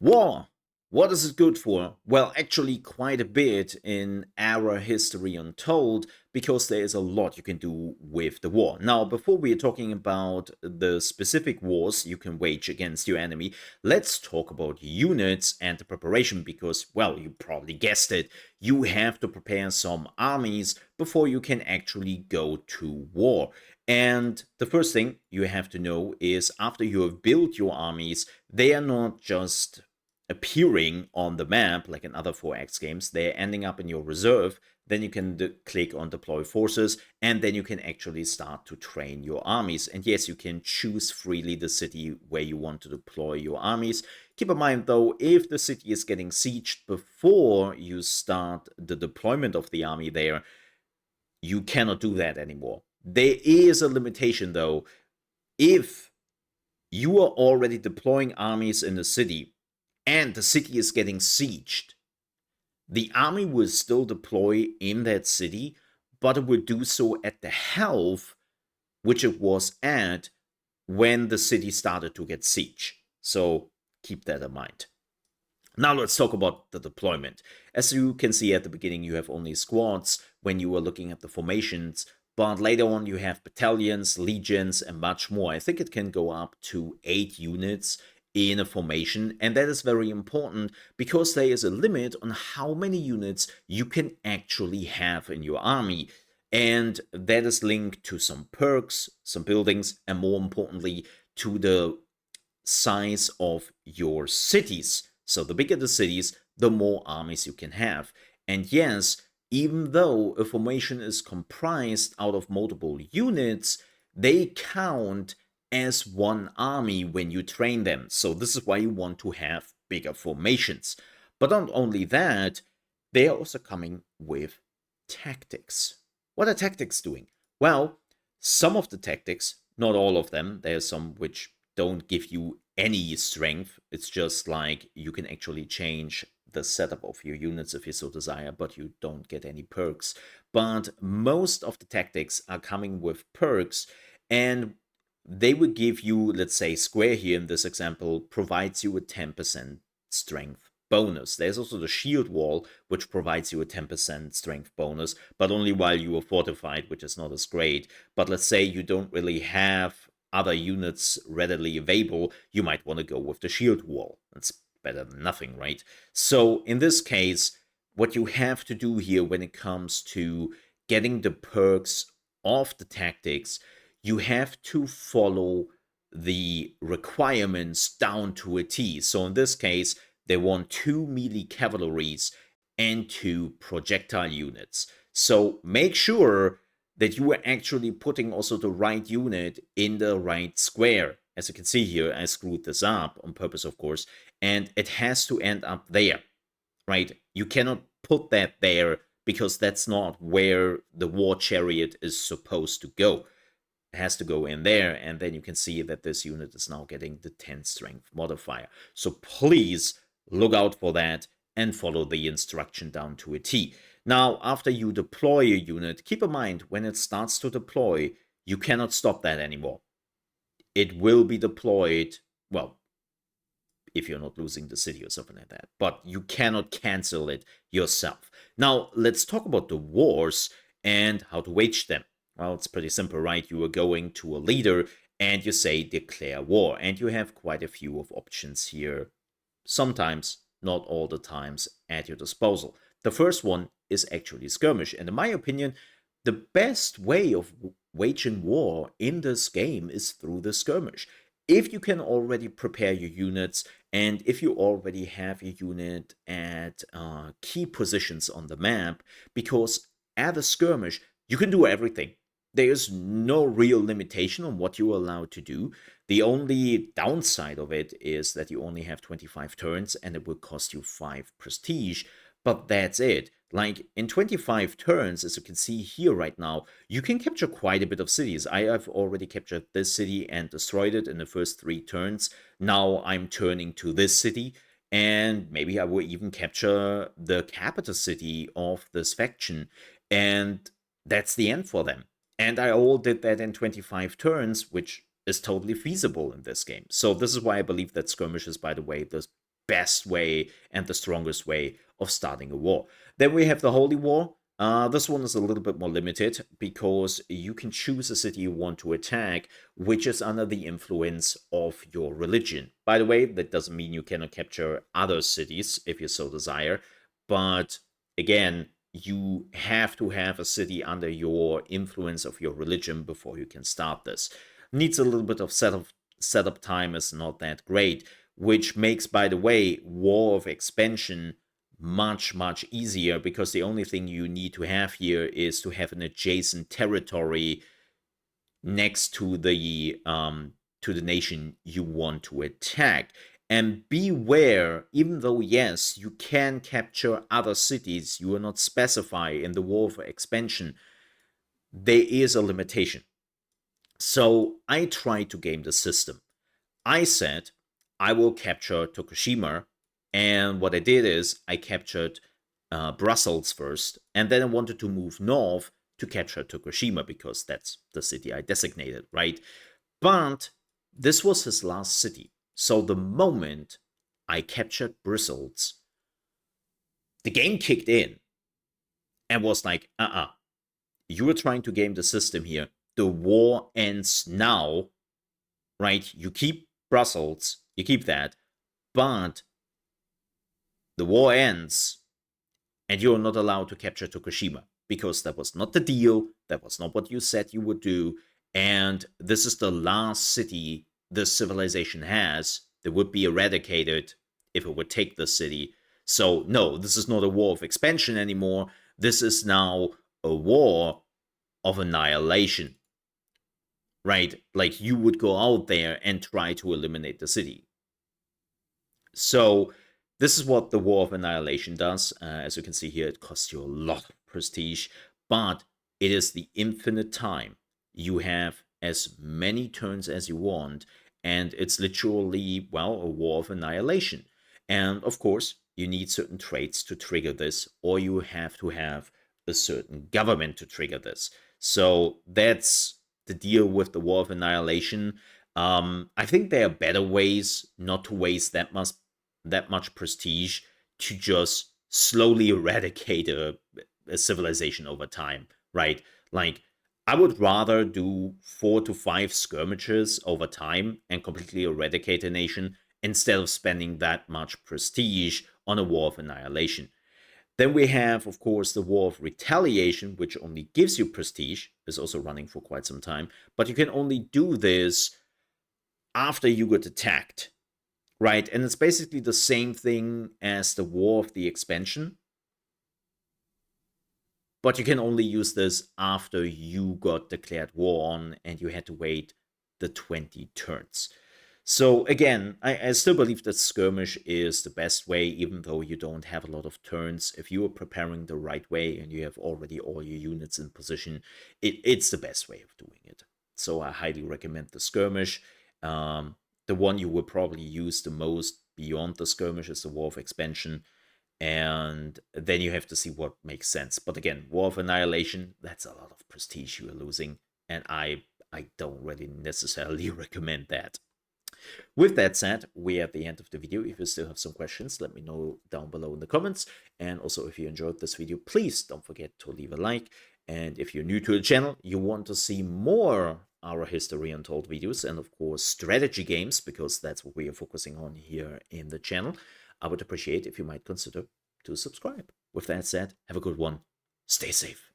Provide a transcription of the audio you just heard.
War. What is it good for? Well, actually, quite a bit in our history Untold, because there is a lot you can do with the war. Now, before we are talking about the specific wars you can wage against your enemy, let's talk about units and the preparation, because, well, you probably guessed it, you have to prepare some armies before you can actually go to war. And the first thing you have to know is after you have built your armies, they are not just appearing on the map like in other 4X games. They're ending up in your reserve. Then you can click on deploy forces, and then you can actually start to train your armies. And yes, you can choose freely the city where you want to deploy your armies. Keep in mind though, if the city is getting sieged before you start the deployment of the army there, you cannot do that anymore. There is a limitation though. If you are already deploying armies in the city and the city is getting sieged, the army will still deploy in that city, but it will do so at the health which it was at when the city started to get sieged. So keep that in mind. Now let's talk about the deployment. As you can see at the beginning, you have only squads when you are looking at the formations, but later on you have battalions, legions, and much more. I think it can go up to 8 units in a formation, and that is very important because there is a limit on how many units you can actually have in your army. And that is linked to some perks, some buildings, and more importantly, to the size of your cities. So the bigger the cities, the more armies you can have. And yes, even though a formation is comprised out of multiple units, they count as one army when you train them. So this is why you want to have bigger formations. But not only that, they are also coming with tactics. What are tactics doing? Well, some of the tactics, not all of them, there are some which don't give you any strength. It's just like you can actually change the setup of your units if you so desire, but you don't get any perks. But most of the tactics are coming with perks, and they will give you, let's say, square here in this example provides you a 10% strength bonus. There's also the shield wall, which provides you a 10% strength bonus, but only while you are fortified, which is not as great. But let's say you don't really have other units readily available, you might want to go with the shield wall. That's better than nothing, right? So in this case, what you have to do here when it comes to getting the perks of the tactics, you have to follow the requirements down to a T. So in this case, they want 2 melee cavalries and 2 projectile units. So make sure that you are actually putting also the right unit in the right square. As you can see here, I screwed this up on purpose, of course, and it has to end up there, right? You cannot put that there because that's not where the war chariot is supposed to go. It has to go in there, and then you can see that this unit is now getting the 10 strength modifier. So please look out for that and follow the instruction down to a T. Now, after you deploy a unit, keep in mind, when it starts to deploy, you cannot stop that anymore. It will be deployed, well, if you're not losing the city or something like that, but you cannot cancel it yourself. Now, let's talk about the wars and how to wage them. Well, it's pretty simple, right? You are going to a leader and you say declare war, and you have quite a few of options here. Sometimes, not all the times, at your disposal. The first one is actually skirmish, and in my opinion, the best way of waging war in this game is through the skirmish. If you can already prepare your units, and if you already have your unit at key positions on the map, because at a skirmish, you can do everything. There is no real limitation on what you're allowed to do. The only downside of it is that you only have 25 turns and it will cost you 5 prestige, but that's it. Like in 25 turns, as you can see here right now, you can capture quite a bit of cities. I have already captured this city and destroyed it in the first 3 turns. Now I'm turning to this city, and maybe I will even capture the capital city of this faction, and that's the end for them. And I all did that in 25 turns, which is totally feasible in this game. So this is why I believe that skirmish is, by the way, the best way and the strongest way of starting a war. Then we have the Holy War. This one is a little bit more limited because you can choose a city you want to attack, which is under the influence of your religion. By the way, that doesn't mean you cannot capture other cities if you so desire, but again, you have to have a city under your influence of your religion before you can start this. Needs a little bit of setup time, is not that great, which makes, by the way, War of Expansion much easier, because the only thing you need to have here is to have an adjacent territory next to the nation you want to attack. And beware, even though yes, you can capture other cities, you are not specified in the War of Expansion, there is a limitation. So I tried to game the system. I said I will capture Tokushima, and what I did is I captured Brussels first, and then I wanted to move north to capture Tokushima because that's the city I designated, right? But this was his last city. So the moment I captured Brussels, the game kicked in and was like, you were trying to game the system here. The war ends now, right? You keep Brussels, you keep that, but the war ends and you're not allowed to capture Tokushima because that was not the deal, that was not what you said you would do, and this is the last city this civilization has that would be eradicated if it would take the city. So no, this is not a war of expansion anymore. This is now a war of annihilation, right? Like you would go out there and try to eliminate the city. So this is what the War of Annihilation does. As you can see here, it costs you a lot of prestige, but it is the infinite time. You have as many turns as you want, and it's literally, well, a War of Annihilation. And of course, you need certain traits to trigger this, or you have to have a certain government to trigger this. So that's the deal with the War of Annihilation. I think there are better ways not to waste that much prestige to just slowly eradicate a civilization over time, right? Like, I would rather do 4 to 5 skirmishes over time and completely eradicate a nation instead of spending that much prestige on a War of Annihilation. Then we have, of course, the War of Retaliation, which only gives you prestige, is also running for quite some time, but you can only do this after you get attacked, right? And it's basically the same thing as the War of the Expansion, but you can only use this after you got declared war on and you had to wait the 20 turns. So again, I still believe that skirmish is the best way, even though you don't have a lot of turns. If you are preparing the right way and you have already all your units in position, it's the best way of doing it. So I highly recommend the skirmish. The one you will probably use the most beyond the skirmish is the War of Expansion, and then you have to see what makes sense. But again, War of Annihilation, that's a lot of prestige you are losing, and I don't really necessarily recommend that. With that said, we're at the end of the video. If you still have some questions, let me know down below in the comments. And also, if you enjoyed this video, please don't forget to leave a like. And if you're new to the channel, you want to see more Our History Untold videos, and of course strategy games, because that's what we are focusing on here in the channel, I would appreciate if you might consider to subscribe. With that said, have a good one. Stay safe.